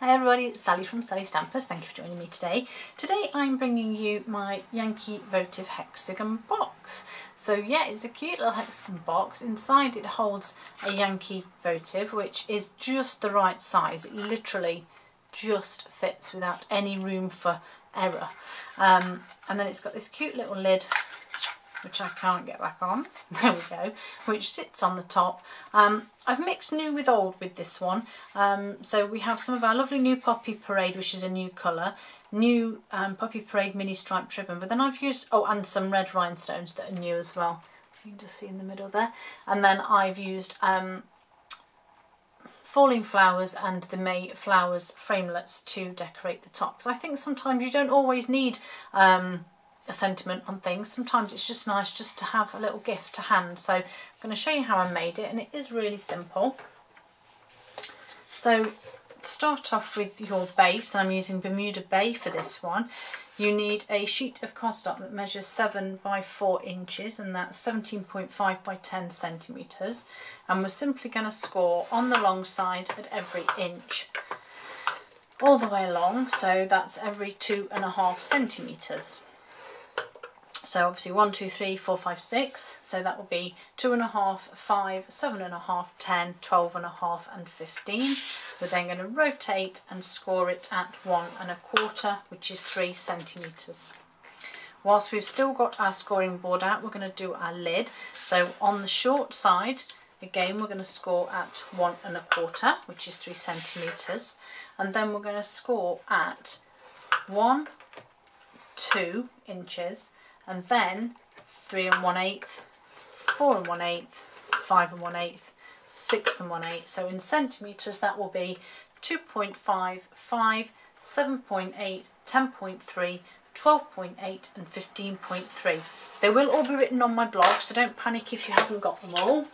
Hi everybody, it's Sally from Sally Stampers. Thank you for joining me today. Today I'm bringing you my Yankee Votive Hexagon box. So yeah, it's a cute little hexagon box. Inside it holds a Yankee Votive, which is just the right size. It literally just fits without any room for error. And then it's got this cute little lid, which I can't get back on, there we go, which sits on the top. I've mixed new with old with this one. So we have some of our lovely new Poppy Parade, which is a new colour, new Poppy Parade mini striped ribbon, but then I've used, oh, and some red rhinestones that are new as well. You can just see in the middle there. And then I've used falling flowers and the May flowers framelets to decorate the top. Because I think sometimes you don't always need a sentiment on things. Sometimes it's just nice just to have a little gift to hand. So I'm going to show you how I made it, and it is really simple. So to start off with your base, I'm using Bermuda Bay for this one. You need a sheet of cardstock that measures 7 by 4 inches, and that's 17.5 by 10 centimetres. And we're simply going to score on the long side at every inch all the way along, so that's every 2.5 centimetres. So obviously 1, 2, 3, 4, 5, 6, so that will be 2.5, 5, 7.5, 10, 12.5 and 15. We're then going to rotate and score it at 1.25, which is 3 centimetres. Whilst we've still got our scoring board out, we're going to do our lid. So on the short side, again we're going to score at 1.25, which is 3 centimetres. And then we're going to score at 1, 2 inches, and then 3 1/8, 4 1/8, 5 1/8, 6 1/8. So in centimetres that will be 2.5, 5, 7.8, 10.3, 12.8 and 15.3. They will all be written on my blog, so don't panic if you haven't got them all.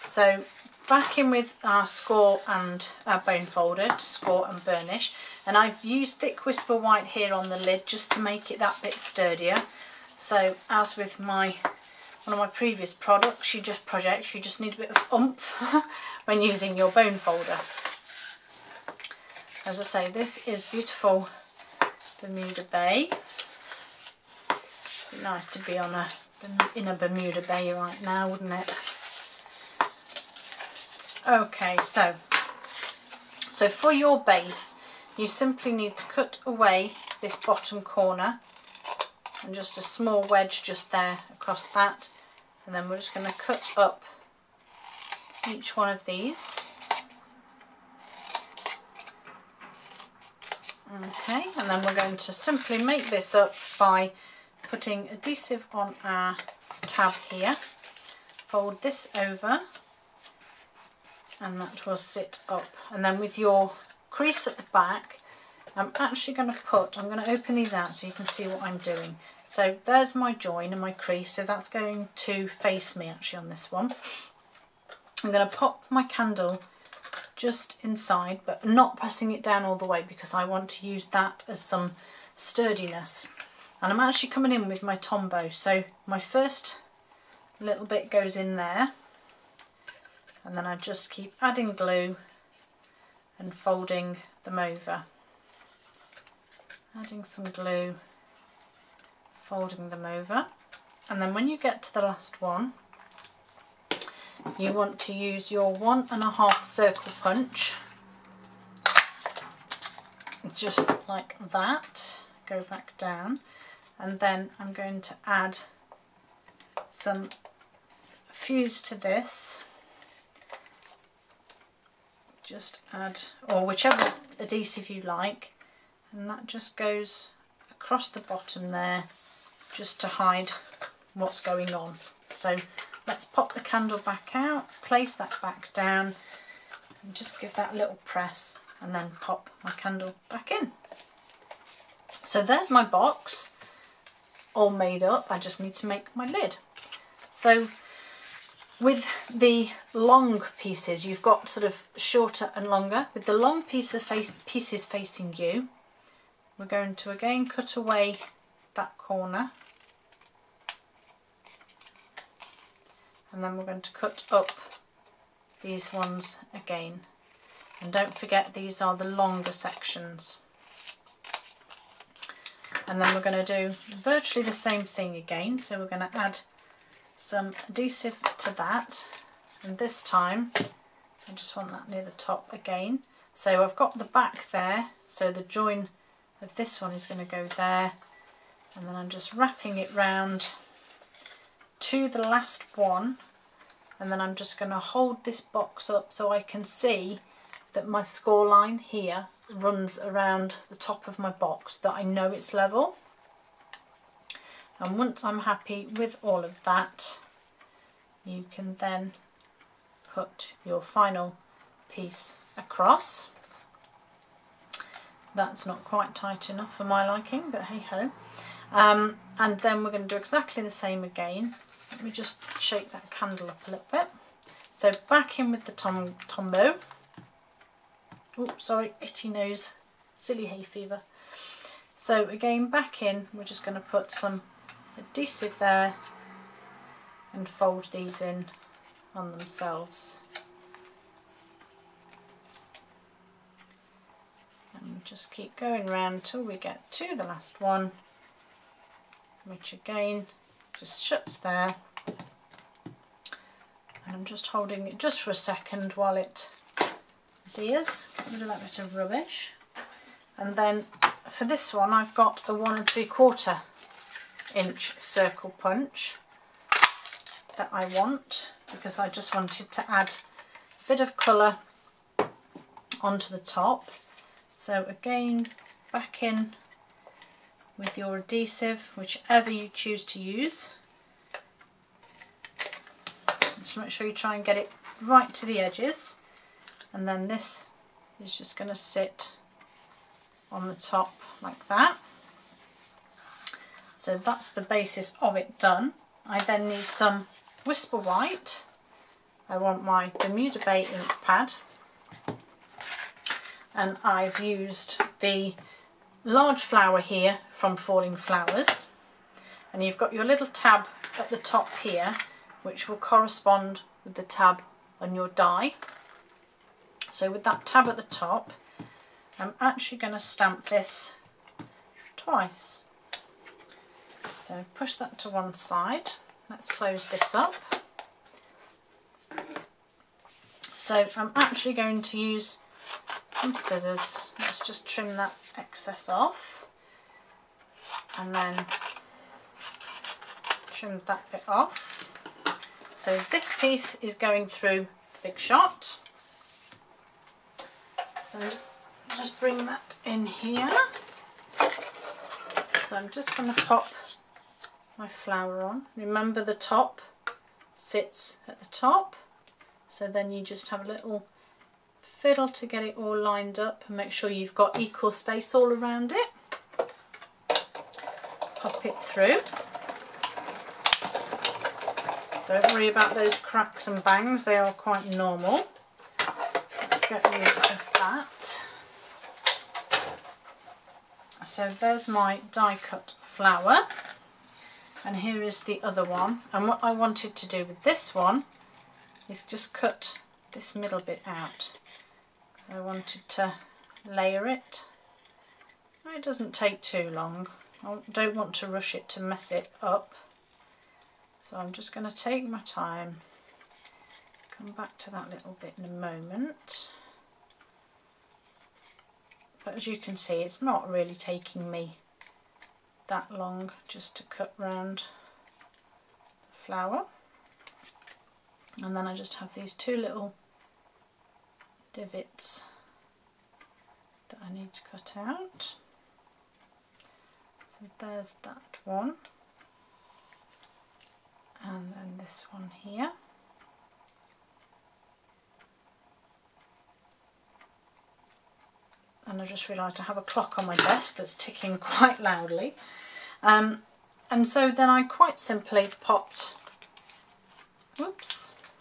So back in with our score and our bone folder to score and burnish, and I've used thick Whisper White here on the lid just to make it that bit sturdier. So as with one of my previous projects, you just need a bit of oomph when using your bone folder. As I say, this is beautiful Bermuda Bay. Be nice to be in a Bermuda Bay right now, wouldn't it? Okay, so for your base, you simply need to cut away this bottom corner and just a small wedge just there across that, and then we're just going to cut up each one of these. Okay, and then we're going to simply make this up by putting adhesive on our tab here, fold this over, and that will sit up. And then with your crease at the back, I'm going to open these out so you can see what I'm doing. So there's my join and my crease, so that's going to face me actually on this one. I'm going to pop my candle just inside, but not pressing it down all the way because I want to use that as some sturdiness. And I'm actually coming in with my Tombow, so my first little bit goes in there, and then I just keep adding glue and folding them over. Adding some glue, folding them over, and then when you get to the last one, you want to use your 1.5 circle punch, just like that, go back down, and then I'm going to add some fuse to this. Just add, or whichever adhesive you like, and that just goes across the bottom there just to hide what's going on. So let's pop the candle back out, place that back down, and just give that little press, and then pop my candle back in. So there's my box all made up. I just need to make my lid. So with the long pieces, you've got sort of shorter and longer. With the long pieces facing you, we're going to again cut away that corner, and then we're going to cut up these ones again. And don't forget, these are the longer sections. And then we're going to do virtually the same thing again. So we're going to add some adhesive to that, and this time I just want that near the top again. So I've got the back there, so the join of this one is going to go there, and then I'm just wrapping it round to the last one, and then I'm just going to hold this box up so I can see that my score line here runs around the top of my box, that I know it's level. And once I'm happy with all of that, you can then put your final piece across. That's not quite tight enough for my liking, but hey ho. And then we're going to do exactly the same again. Let me just shake that candle up a little bit. So back in with the Tombow. Oh, sorry, itchy nose, silly hay fever. So again, back in, we're just going to put some adhesive there and fold these in on themselves. And just keep going round till we get to the last one, which again just shuts there. And I'm just holding it just for a second while it adheres. Get rid of that bit of rubbish. And then for this one, I've got a 1 3/4 inch circle punch that I want, because I just wanted to add a bit of colour onto the top. So again, back in with your adhesive, whichever you choose to use. Just make sure you try and get it right to the edges, and then this is just going to sit on the top like that. So that's the basis of it done. I then need some Whisper White. I want my Bermuda Bay ink pad, and I've used the large flower here from Falling Flowers, and you've got your little tab at the top here which will correspond with the tab on your die. So with that tab at the top, I'm actually going to stamp this twice. So push that to one side. Let's close this up. So I'm actually going to use some scissors. Let's just trim that excess off, and then trim that bit off. So this piece is going through the big shot. So just bring that in here. So I'm just going to pop my flower on. Remember, the top sits at the top, so then you just have a little fiddle to get it all lined up and make sure you've got equal space all around it. Pop it through. Don't worry about those cracks and bangs, they are quite normal. Let's get rid of that. So there's my die cut flower, and here is the other one. And what I wanted to do with this one is just cut this middle bit out, because I wanted to layer it. It doesn't take too long. I don't want to rush it to mess it up. So I'm just going to take my time, come back to that little bit in a moment. But as you can see, it's not really taking me that long just to cut round the flower. And then I just have these two little divots that I need to cut out. So there's that one. And then this one here. And I just realised I have a clock on my desk that's ticking quite loudly. And so then I quite simply popped, whoops,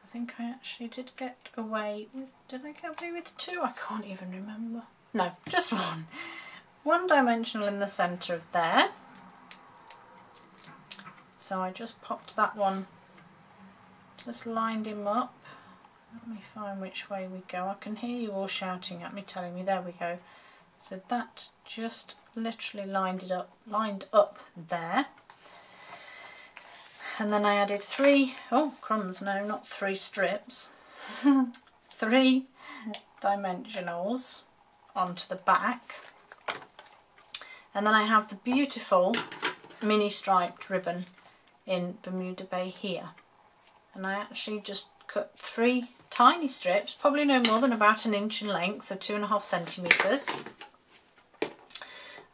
I think I actually did get away with, did I get away with two? I can't even remember. No, just one. One dimensional in the centre of there. So I just popped that one, just lined him up Let me find which way we go. I can hear you all shouting at me, telling me, there we go. So that just literally lined up there. And then I added 3, oh crumbs, no, not 3 strips, 3 dimensionals onto the back. And then I have the beautiful mini striped ribbon in Bermuda Bay here. And I actually just cut 3 tiny strips, probably no more than about 1 inch in length, so 2.5 centimetres.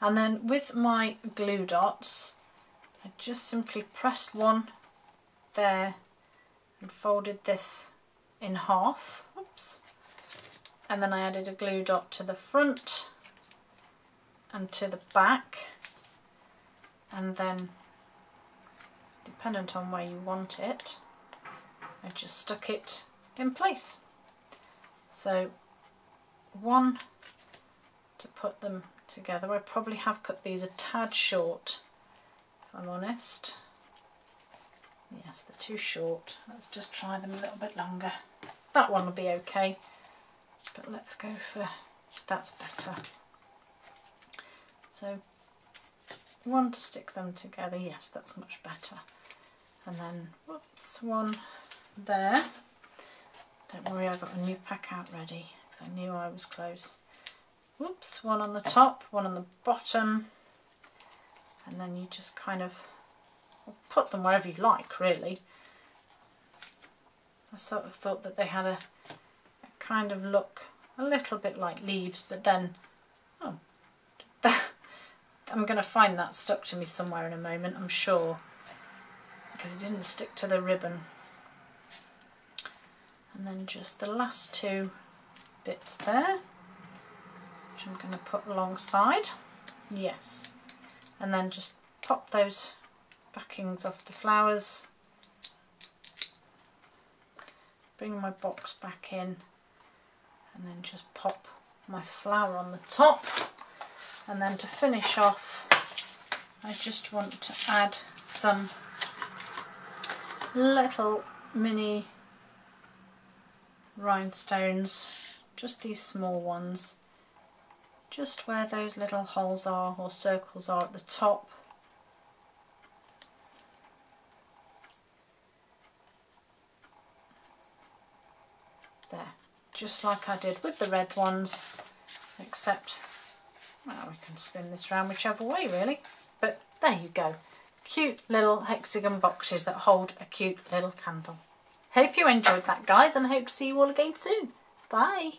And then with my glue dots, I just simply pressed one there and folded this in half. Oops. And then I added a glue dot to the front and to the back, and then dependent on where you want it, I just stuck it in place. So one to put them together. I probably have cut these a tad short, if I'm honest. Yes, they're too short. Let's just try them a little bit longer. That one will be okay, but let's go for, that's better. So one to stick them together, yes, that's much better. And then, whoops, one there. Don't worry, I've got a new pack out ready because I knew I was close. Whoops, one on the top, one on the bottom, and then you just kind of put them wherever you like, really. I sort of thought that they had a kind of look a little bit like leaves, but then, oh, I'm going to find that stuck to me somewhere in a moment, I'm sure, because it didn't stick to the ribbon. And then just the last 2 bits there, which I'm going to put alongside, yes, and then just pop those backings off the flowers, bring my box back in, and then just pop my flower on the top. And then to finish off, I just want to add some little mini rhinestones, just these small ones, just where those little holes are or circles are at the top. There, just like I did with the red ones, except, well, we can spin this round whichever way really, but there you go. Cute little hexagon boxes that hold a cute little candle. Hope you enjoyed that, guys, and I hope to see you all again soon. Bye!